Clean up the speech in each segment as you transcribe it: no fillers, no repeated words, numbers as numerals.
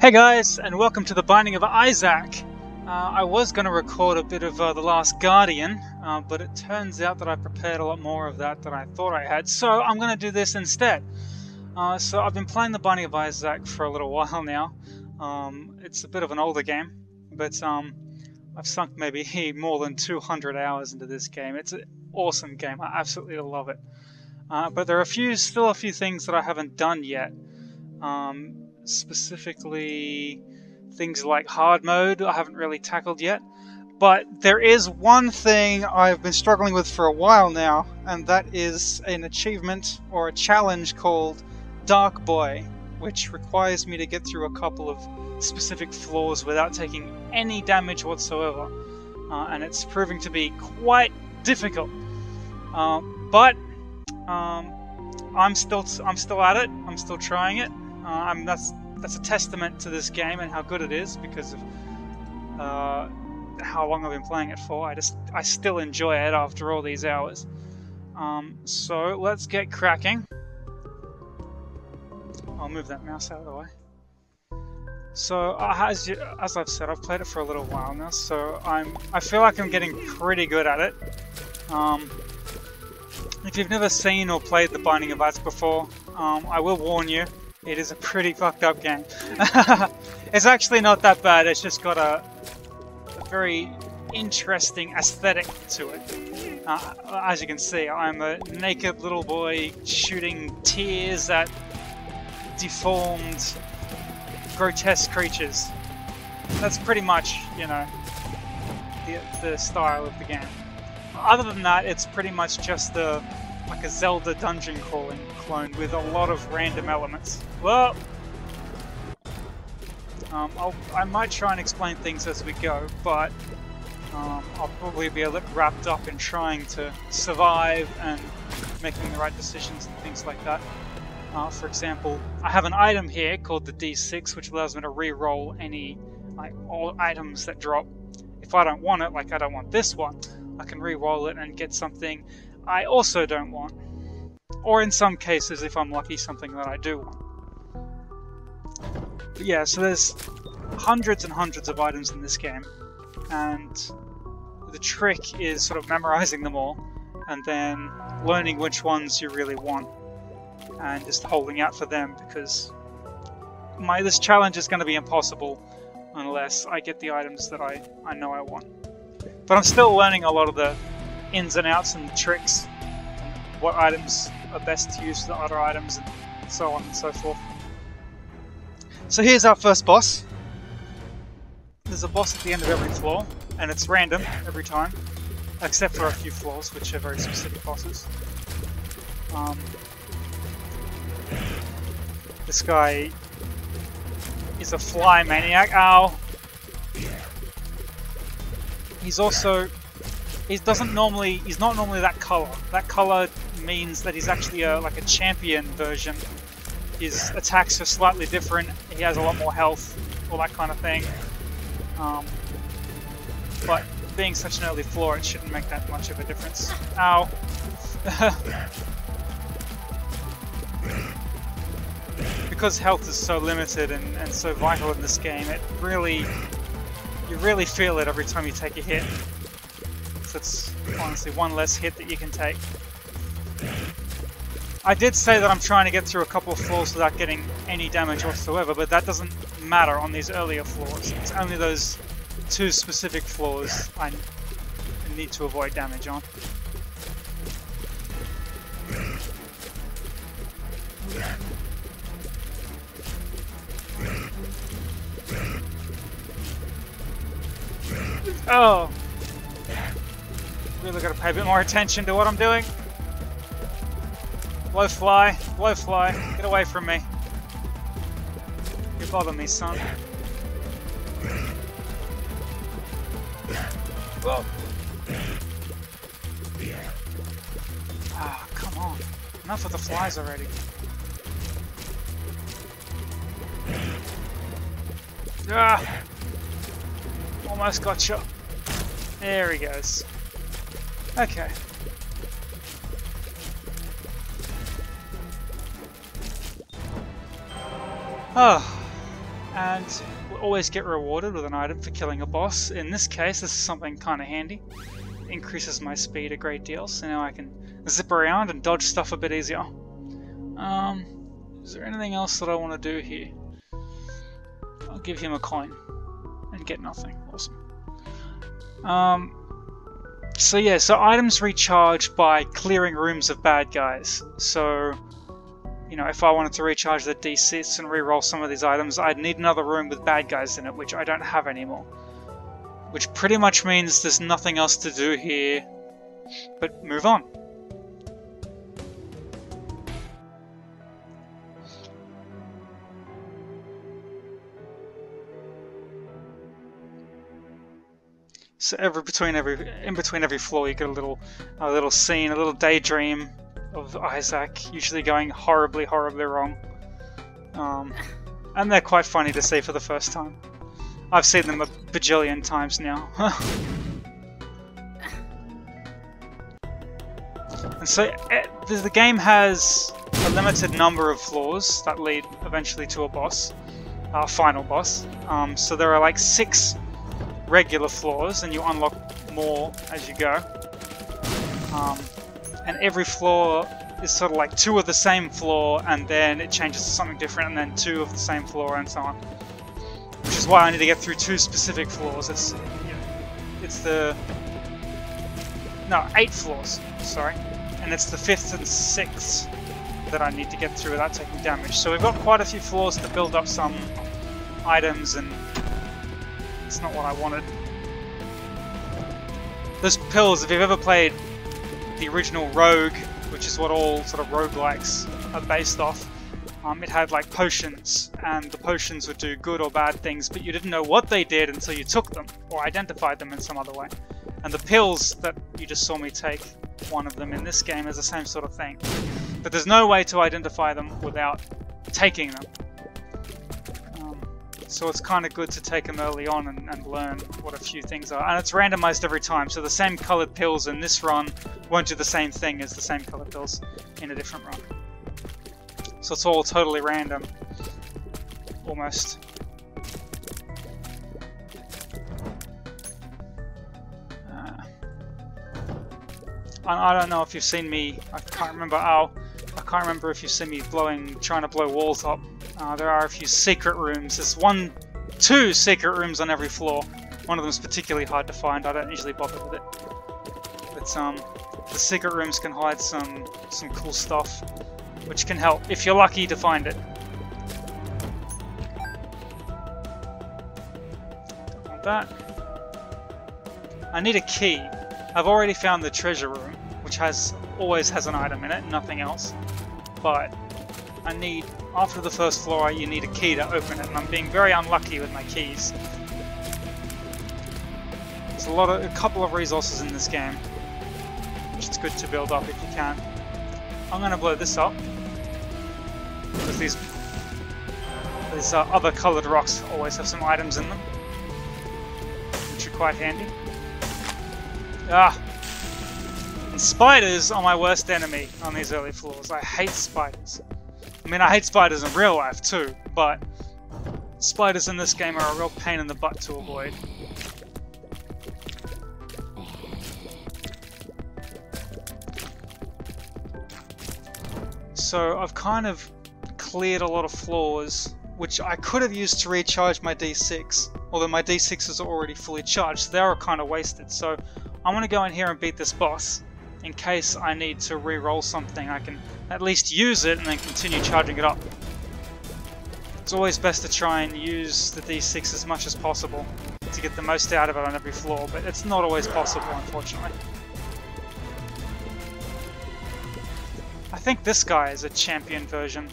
Hey guys, and welcome to the Binding of Isaac. I was going to record a bit of The Last Guardian, but it turns out that I prepared a lot more of that than I thought I had, so I'm going to do this instead. So I've been playing the Binding of Isaac for a little while now. It's a bit of an older game, but I've sunk maybe more than 200 hours into this game. It's an awesome game, I absolutely love it. But there are still a few things that I haven't done yet. Specifically things like hard mode I haven't really tackled yet, but there is one thing I've been struggling with for a while now, and that is an achievement or a challenge called Dark Boy, which requires me to get through a couple of specific floors without taking any damage whatsoever, and it's proving to be quite difficult, but I'm still at it. I'm still trying it. That's a testament to this game and how good it is because of how long I've been playing it for. I still enjoy it after all these hours. So let's get cracking. I'll move that mouse out of the way. So as I've said, I've played it for a little while now, so I feel like I'm getting pretty good at it. If you've never seen or played The Binding of Isaac before, I will warn you. It is a pretty fucked up game. It's actually not that bad, it's just got a very interesting aesthetic to it. As you can see, I'm a naked little boy shooting tears at deformed, grotesque creatures. That's pretty much, you know, the style of the game. Other than that, it's pretty much just like a Zelda dungeon crawling clone with a lot of random elements. Well, I might try and explain things as we go, but I'll probably be a little wrapped up in trying to survive and making the right decisions and things like that. For example, I have an item here called the D6, which allows me to re-roll any all items that drop. If I don't want it, like I don't want this one, I can re-roll it and get something I also don't want. Or in some cases, if I'm lucky, something that I do want. But yeah, so there's hundreds and hundreds of items in this game, and the trick is sort of memorizing them all, and then learning which ones you really want, and just holding out for them, because this challenge is going to be impossible unless I get the items that I know I want. But I'm still learning a lot of the ins and outs and the tricks, what items are best to use for the other items, and so on and so forth. So here's our first boss. There's a boss at the end of every floor, and it's random every time, except for a few floors, which are very specific bosses. This guy is a fly maniac. Ow! He's not normally that color. That color means that he's actually like a champion version. His attacks are slightly different. He has a lot more health, all that kind of thing. But being such an early floor, it shouldn't make that much of a difference. Ow! Because health is so limited and so vital in this game, you really feel it every time you take a hit. So it's honestly one less hit that you can take. I did say that I'm trying to get through a couple of floors without getting any damage whatsoever, but that doesn't matter on these earlier floors. It's only those two specific floors I need to avoid damage on. Oh! Really gotta pay a bit more attention to what I'm doing. Blowfly, blowfly, get away from me. You bother me, son. Whoa. Ah, come on. Enough of the flies already. Ah! Almost got shot. There he goes. Okay. Oh, and we'll always get rewarded with an item for killing a boss. In this case, this is something kind of handy. It increases my speed a great deal, so now I can zip around and dodge stuff a bit easier. Is there anything else that I want to do here? I'll give him a coin and get nothing. Awesome. So yeah, so items recharge by clearing rooms of bad guys. So, you know, if I wanted to recharge the D6 and reroll some of these items, I'd need another room with bad guys in it, which I don't have anymore. Which pretty much means there's nothing else to do here but move on. So in between every floor, you get a little scene, a little daydream of Isaac, usually going horribly wrong. And they're quite funny to see for the first time. I've seen them a bajillion times now. And so the game has a limited number of floors that lead eventually to a boss, final boss. So there are like 6 regular floors, and you unlock more as you go. And every floor is sort of like 2 of the same floor, and then it changes to something different, and then 2 of the same floor, and so on. Which is why I need to get through 2 specific floors. It's 8 floors, sorry. And it's the 5th and 6th that I need to get through without taking damage. So we've got quite a few floors to build up some items, and it's not what I wanted. Those pills, if you've ever played the original Rogue, which is what all sort of roguelikes are based off, it had like potions, and the potions would do good or bad things, but you didn't know what they did until you took them, or identified them in some other way. And the pills that you just saw me take, one of them in this game, is the same sort of thing. But there's no way to identify them without taking them. So it's kind of good to take them early on and learn what a few things are. And it's randomized every time, so the same colored pills in this run won't do the same thing as the same colored pills in a different run. So it's all totally random. Almost. I don't know if you've seen me, I can't remember if you've seen me trying to blow walls up. There are a few secret rooms. There's 2 secret rooms on every floor. One of them is particularly hard to find. I don't usually bother with it. But the secret rooms can hide some cool stuff, which can help if you're lucky to find it. Don't want that. I need a key. I've already found the treasure room, which always has an item in it, nothing else. But I need, after the first floor, you need a key to open it, and I'm being very unlucky with my keys. There's a couple of resources in this game, which it's good to build up if you can. I'm going to blow this up, because these other coloured rocks always have some items in them, which are quite handy. And spiders are my worst enemy on these early floors. I hate spiders. I mean, I hate spiders in real life too, but spiders in this game are a real pain in the butt to avoid. So I've kind of cleared a lot of floors, which I could have used to recharge my D6, although my D6 is already fully charged, so they are kind of wasted. So I'm going to go in here and beat this boss. In case I need to re-roll something, I can at least use it and then continue charging it up. It's always best to try and use the D6 as much as possible to get the most out of it on every floor, but it's not always possible, unfortunately. I think this guy is a champion version,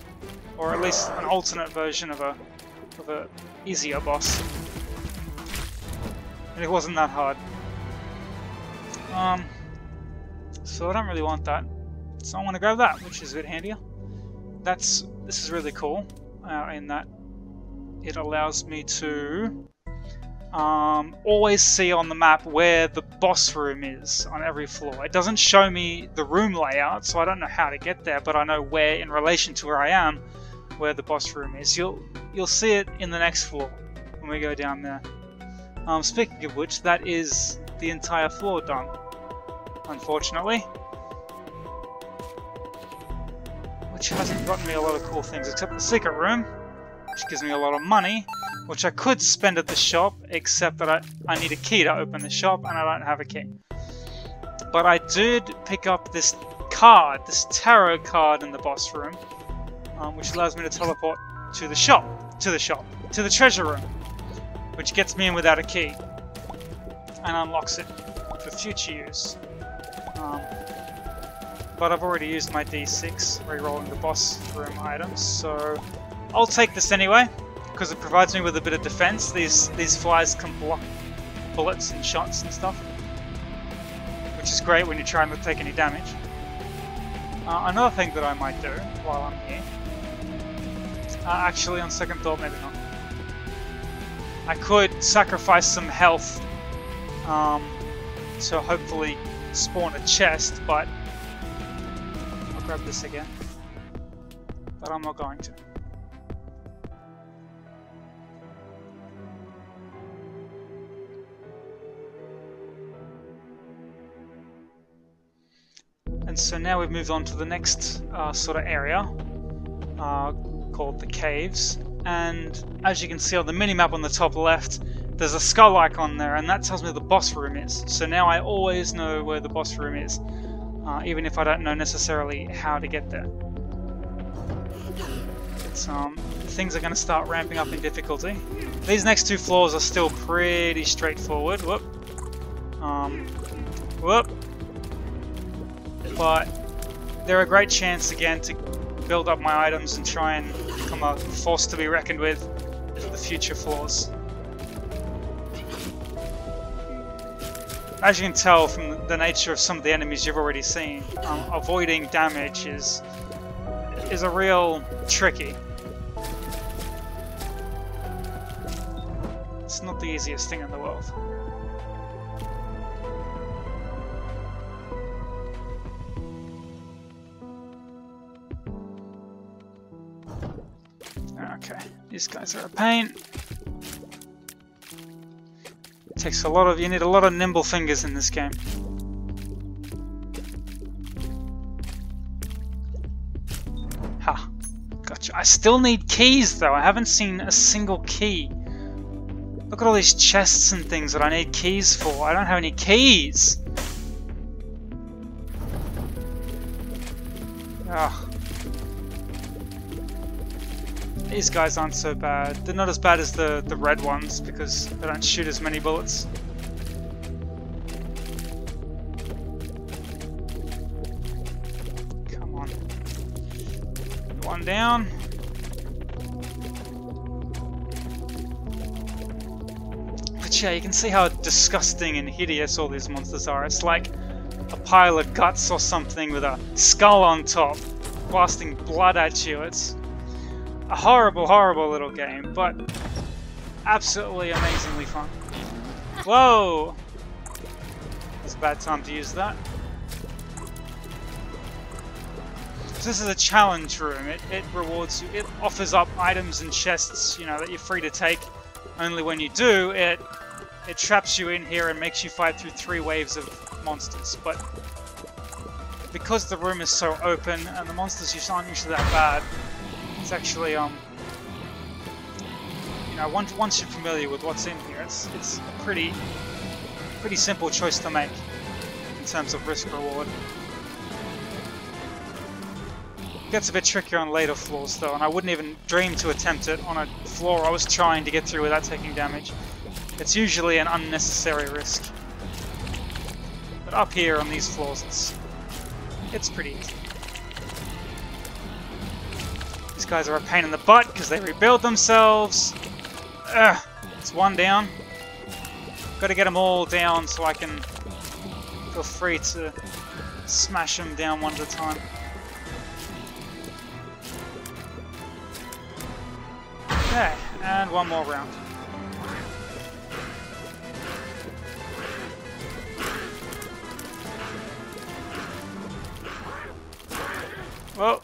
or at least an alternate version of a easier boss. And it wasn't that hard. So I don't really want that, so I want to grab that, which is a bit handier. This is really cool, in that it allows me to always see on the map where the boss room is on every floor. It doesn't show me the room layout, so I don't know how to get there, but I know where, in relation to where I am, where the boss room is. You'll you'll see it in the next floor when we go down there. Speaking of which, that is the entire floor done, unfortunately. Which hasn't gotten me a lot of cool things, except the secret room, which gives me a lot of money, which I could spend at the shop, except that I need a key to open the shop, and I don't have a key. But I did pick up this card, this tarot card in the boss room, which allows me to teleport to the treasure room, which gets me in without a key, and unlocks it for future use. But I've already used my D6, re-rolling the boss room items, so I'll take this anyway, because it provides me with a bit of defense. These flies can block bullets and shots and stuff, which is great when you're trying to take any damage. Another thing that I might do while I'm here, actually on second thought, maybe not. I could sacrifice some health to hopefully spawn a chest, but I'll grab this again. But I'm not going to. And so now we've moved on to the next sort of area called the caves. And as you can see on the minimap on the top left, there's a skull icon there, and that tells me the boss room is. So now I always know where the boss room is, even if I don't know necessarily how to get there. It's, things are going to start ramping up in difficulty. These next two floors are still pretty straightforward. Whoop. Whoop. But they're a great chance again to build up my items and try and become a force to be reckoned with for the future floors. As you can tell from the nature of some of the enemies you've already seen, avoiding damage is a real tricky. It's not the easiest thing in the world. Okay, these guys are a pain. Takes a lot of, you need a lot of nimble fingers in this game. Ha, gotcha. I still need keys though. I haven't seen a single key. Look at all these chests and things that I need keys for. I don't have any keys. Ah. These guys aren't so bad. They're not as bad as the red ones because they don't shoot as many bullets. Come on. One down. But yeah, you can see how disgusting and hideous all these monsters are. It's like a pile of guts or something with a skull on top, blasting blood at you. It's a horrible, horrible little game, but absolutely amazingly fun. Whoa! It's a bad time to use that. So this is a challenge room. It rewards you. It offers up items and chests, you know, that you're free to take. Only when you do, it traps you in here and makes you fight through 3 waves of monsters. But because the room is so open and the monsters aren't usually that bad, it's actually, you know, once you're familiar with what's in here, it's a pretty simple choice to make in terms of risk-reward. It gets a bit trickier on later floors though, and I wouldn't even dream to attempt it on a floor I was trying to get through without taking damage. It's usually an unnecessary risk. But up here on these floors, it's pretty easy. These guys are a pain in the butt because they rebuild themselves. Ugh, it's one down. Got to get them all down so I can feel free to smash them down one at a time. Okay, and one more round. Whoa.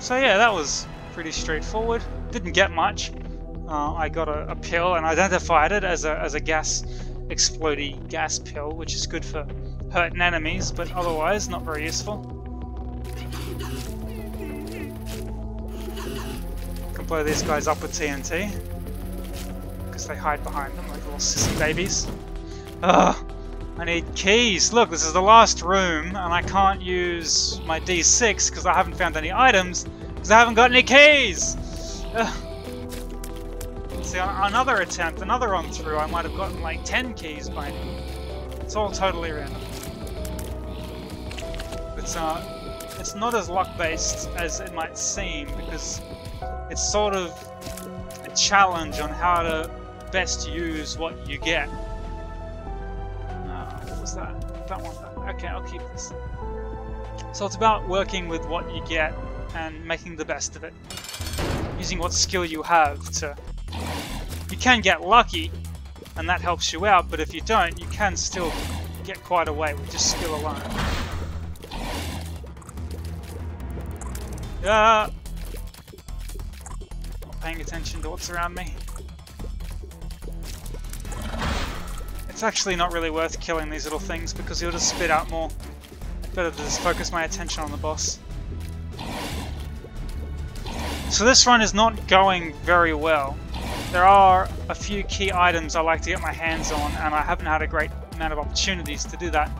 So yeah, that was pretty straightforward. Didn't get much. I got a pill and identified it as a gas explodey gas pill, which is good for hurting enemies, but otherwise not very useful. Can blow these guys up with TNT because they hide behind them like little sissy babies. Ugh, I need keys. Look, this is the last room, and I can't use my D6 because I haven't found any items because I haven't got any keys. Ugh. See, on another attempt, another run through, I might have gotten like 10 keys by now. It's all totally random. It's not as luck-based as it might seem, because it's sort of a challenge on how to best use what you get. What was that? Don't want that. Okay, I'll keep this. So it's about working with what you get and making the best of it. Using what skill you have to... You can get lucky, and that helps you out, but if you don't, you can still get quite a way with just skill alone. Not paying attention to what's around me. It's actually not really worth killing these little things because you'll just spit out more. Better to just focus my attention on the boss. So this run is not going very well. There are a few key items I like to get my hands on, and I haven't had a great amount of opportunities to do that.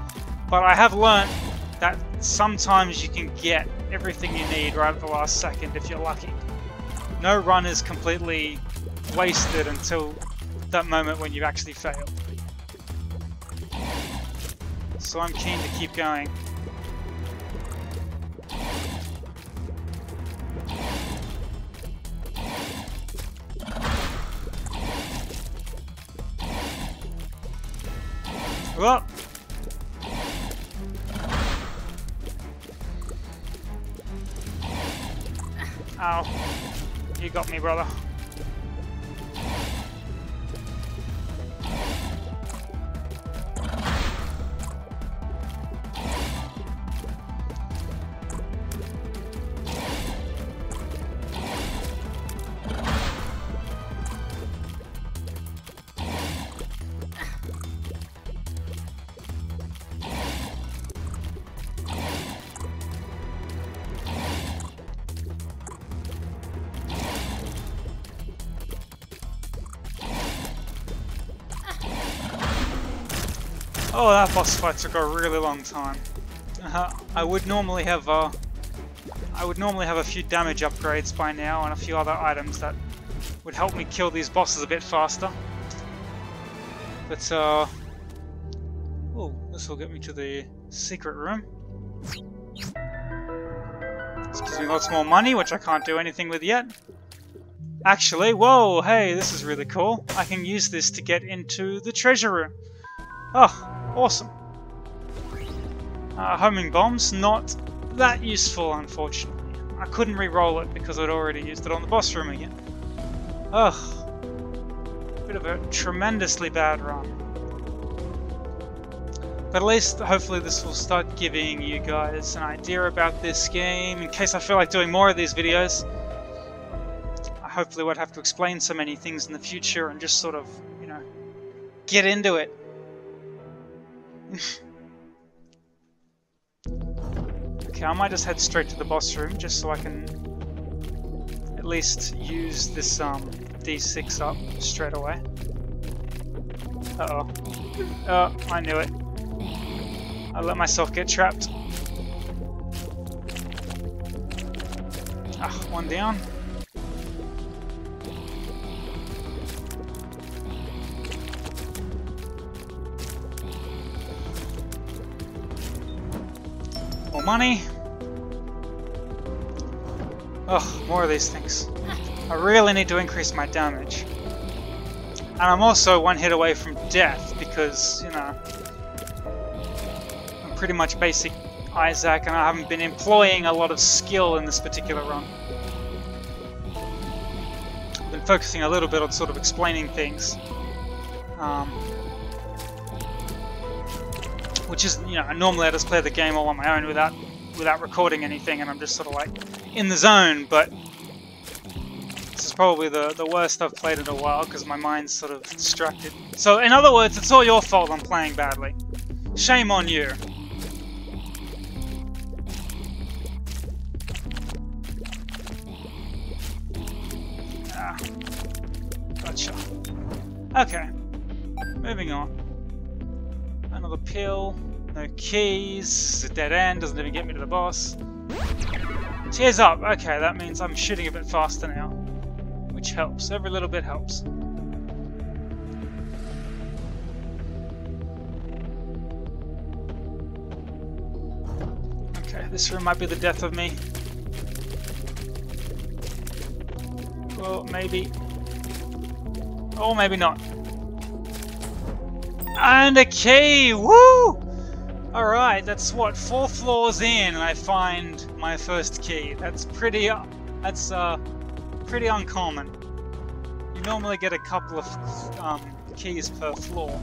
But I have learned that sometimes you can get everything you need right at the last second if you're lucky. No run is completely wasted until that moment when you actually fail. So I'm keen to keep going. Whoa! Ow. You got me, brother. Oh, that boss fight took a really long time. I would normally have a few damage upgrades by now and a few other items that would help me kill these bosses a bit faster. But oh, this will get me to the secret room. This gives me lots more money, which I can't do anything with yet. Actually, whoa, hey, this is really cool. I can use this to get into the treasure room. Oh, awesome. Homing bombs, not that useful, unfortunately. I couldn't re-roll it because I'd already used it on the boss room again. Ugh. Bit of a tremendously bad run. But at least, hopefully, this will start giving you guys an idea about this game, in case I feel like doing more of these videos. I hopefully won't have to explain so many things in the future and just sort of, you know, get into it. Okay, I might just head straight to the boss room just so I can at least use this D6 up straight away. Uh-oh. Oh, I knew it. I let myself get trapped. Ah, one down. More money. Ugh, more of these things. I really need to increase my damage. And I'm also one hit away from death because, you know, I'm pretty much basic Isaac and I haven't been employing a lot of skill in this particular run. I've been focusing a little bit on sort of explaining things. Which is, you know, normally I just play the game all on my own without recording anything, and I'm just sort of like in the zone, but this is probably the worst I've played in a while because my mind's sort of distracted. So, in other words, it's all your fault I'm playing badly. Shame on you. Ah, gotcha. Okay, moving on. Another pill, no keys, it's a dead end, doesn't even get me to the boss. Tears up, okay, that means I'm shooting a bit faster now, which helps, every little bit helps. Okay, this room might be the death of me. Well, maybe. Or maybe not. And a key! Woo! Alright, that's what, 4 floors in and I find my first key. That's pretty uncommon. You normally get a couple of keys per floor.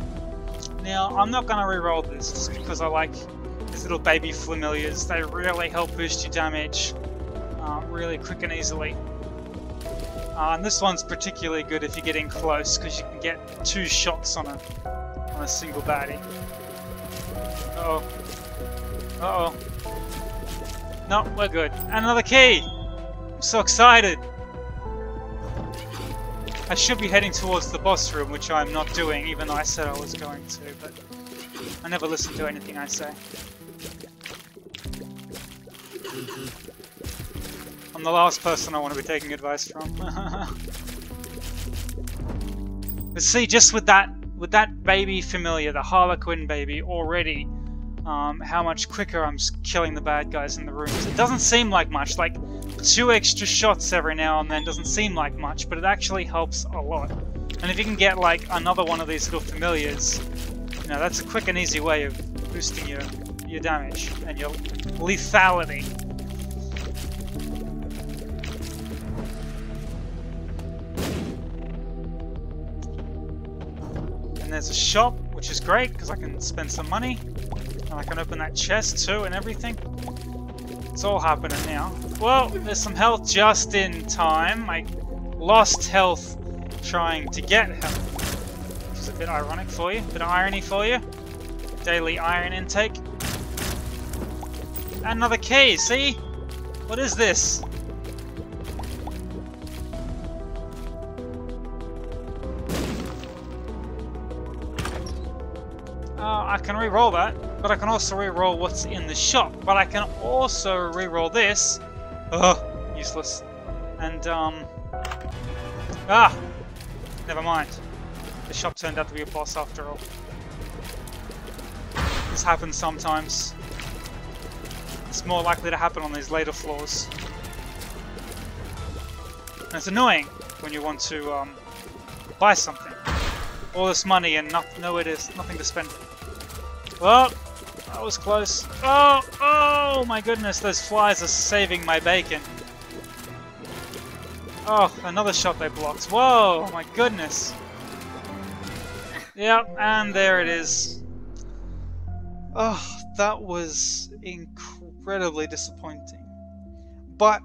Now, I'm not going to re-roll this just because I like these little baby familiars. They really help boost your damage really quick and easily. And this one's particularly good if you're getting close because you can get 2 shots on a single baddie. Uh-oh. Uh-oh. No, we're good. And another key! I'm so excited! I should be heading towards the boss room, which I'm not doing, even though I said I was going to, but I never listen to anything I say. I'm the last person I want to be taking advice from. But see, just with that baby familiar, the Harlequin baby, already, how much quicker I'm killing the bad guys in the rooms. It doesn't seem like much, like 2 extra shots every now and then doesn't seem like much, but it actually helps a lot. And if you can get like another one of these little familiars, you know, that's a quick and easy way of boosting your damage and your lethality. And there's a shop, which is great because I can spend some money. And I can open that chest too and everything. It's all happening now. Well, there's some health just in time. I lost health trying to get health. Which is a bit ironic for you. A bit of irony for you. Daily iron intake. Another key, see? What is this? I can re-roll that, but I can also re-roll what's in the shop. But I can also re-roll this. Ugh, useless. And, never mind. The shop turned out to be a boss after all. This happens sometimes. It's more likely to happen on these later floors. And it's annoying when you want to, buy something. All this money and nowhere to, nothing to spend. Well, that was close. Oh my goodness, those flies are saving my bacon. Oh, another shot they blocked. Whoa, my goodness. Yep, and there it is. Oh, that was incredibly disappointing. But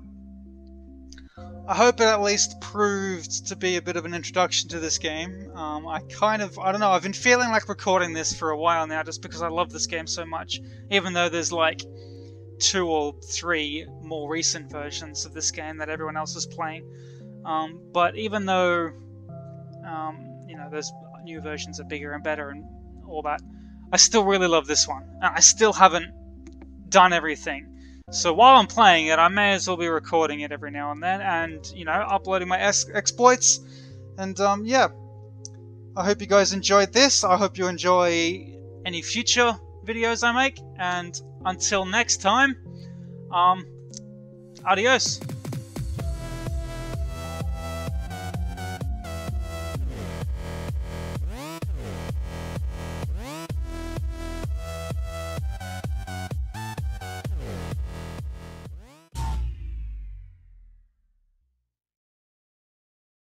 I hope it at least proved to be a bit of an introduction to this game. I don't know, I've been feeling like recording this for a while now just because I love this game so much. Even though there's like 2 or 3 more recent versions of this game that everyone else is playing. But even though, you know, those new versions are bigger and better and all that, I still really love this one. I still haven't done everything. So while I'm playing it, I may as well be recording it every now and then and, you know, uploading my exploits. And, yeah. I hope you guys enjoyed this. I hope you enjoy any future videos I make. And until next time, adios.